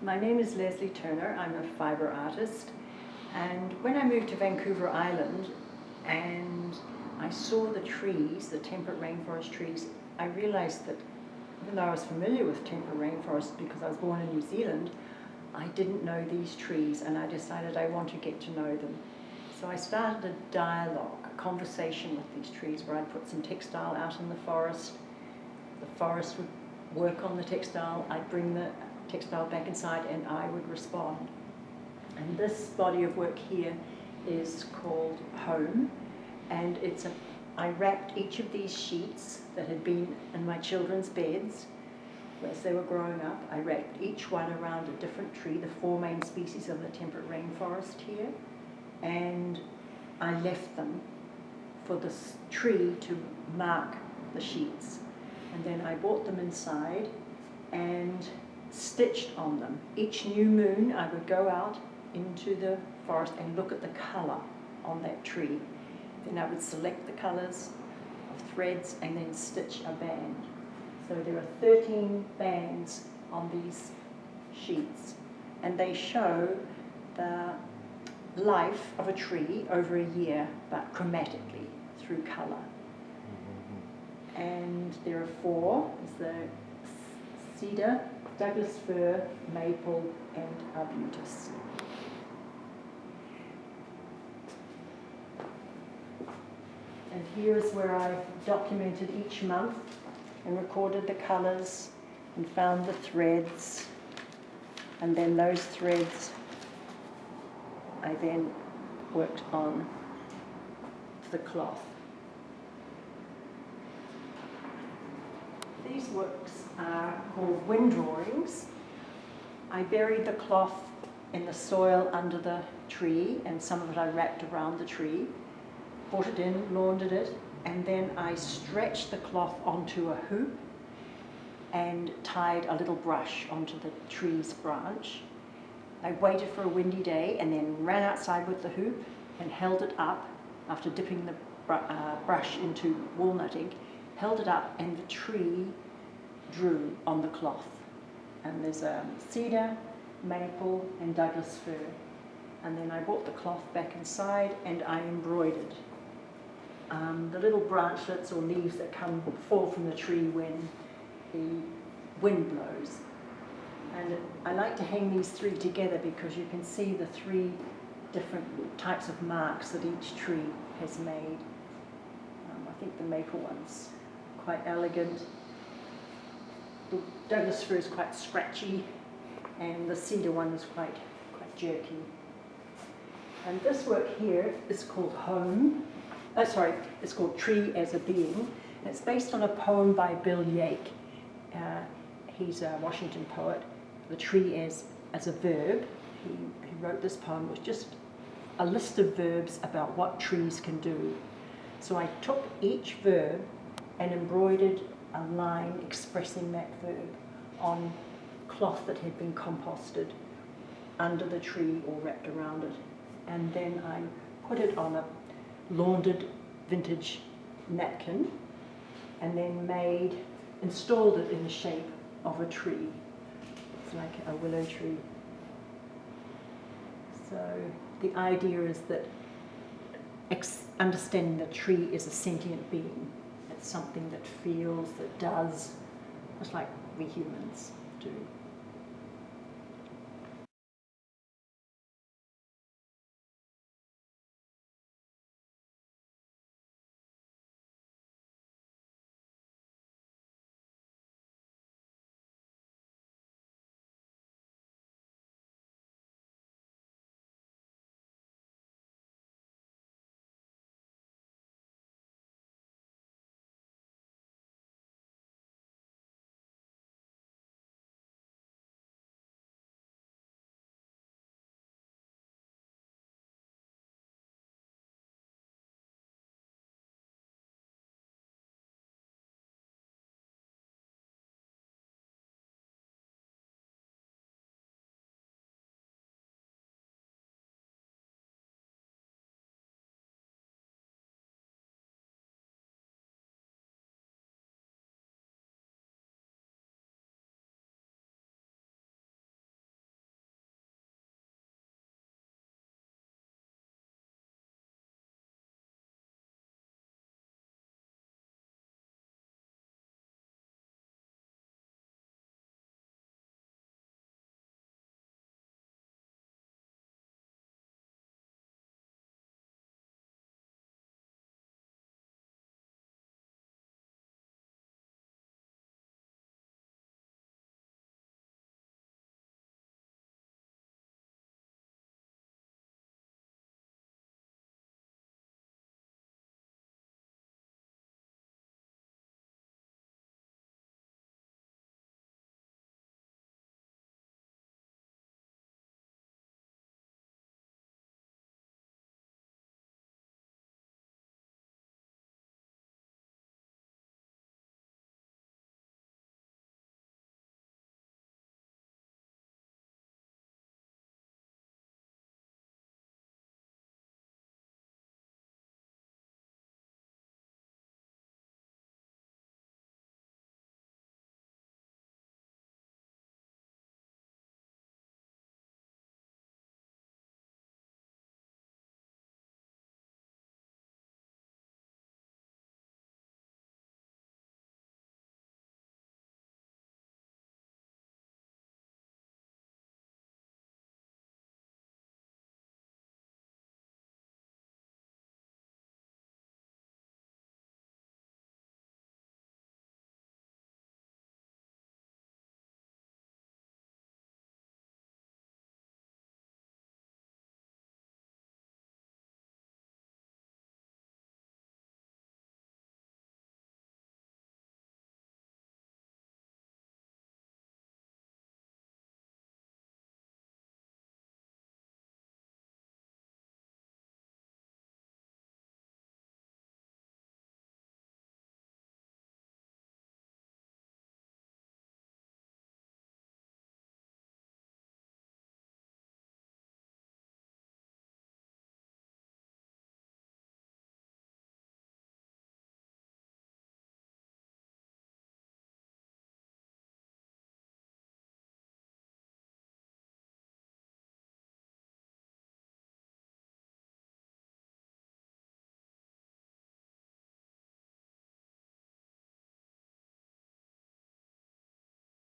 My name is Lesley Turner. I'm a fibre artist, and when I moved to Vancouver Island and I saw the trees, the temperate rainforest trees, I realised that even though I was familiar with temperate rainforests because I was born in New Zealand, I didn't know these trees, and I decided I want to get to know them. So I started a dialogue, a conversation with these trees where I'd put some textile out in the forest would work on the textile, I'd bring the textile back inside and I would respond. And this body of work here is called Home, and I wrapped each of these sheets that had been in my children's beds as they were growing up. I wrapped each one around a different tree, the 4 main species of the temperate rainforest here, and I left them for this tree to mark the sheets. And then I brought them inside and stitched on them. Each new moon I would go out into the forest and look at the colour on that tree. Then I would select the colours of threads and then stitch a band. So there are 13 bands on these sheets, and they show the life of a tree over a year, but chromatically through colour. And there are 4. There's the cedar, Douglas fir, maple, and arbutus. And here is where I documented each month and recorded the colours and found the threads, and then those threads I then worked on the cloth. These works are called wind drawings. I buried the cloth in the soil under the tree, and some of it I wrapped around the tree, brought it in, laundered it, and then I stretched the cloth onto a hoop and tied a little brush onto the tree's branch. I waited for a windy day and then ran outside with the hoop and held it up after dipping the brush into walnut ink, held it up, and the tree drew on the cloth. And there's a cedar, maple, and Douglas fir. And then I brought the cloth back inside and I embroidered the little branchlets or leaves that fall from the tree when the wind blows. And I like to hang these 3 together because you can see the 3 different types of marks that each tree has made. I think the maple one's quite elegant. The Douglas fir is quite scratchy, and the cedar one is quite jerky. And this work here is called Home. It's called Tree as a Being. And it's based on a poem by Bill Yake. He's a Washington poet. The tree as a verb. He wrote this poem. It was just a list of verbs about what trees can do. So I took each verb and embroidered a line expressing that verb on cloth that had been composted under the tree or wrapped around it. And then I put it on a laundered vintage napkin and then installed it in the shape of a tree. It's like a willow tree. So the idea is that understanding the tree is a sentient being. It's something that feels, that does, just like we humans do.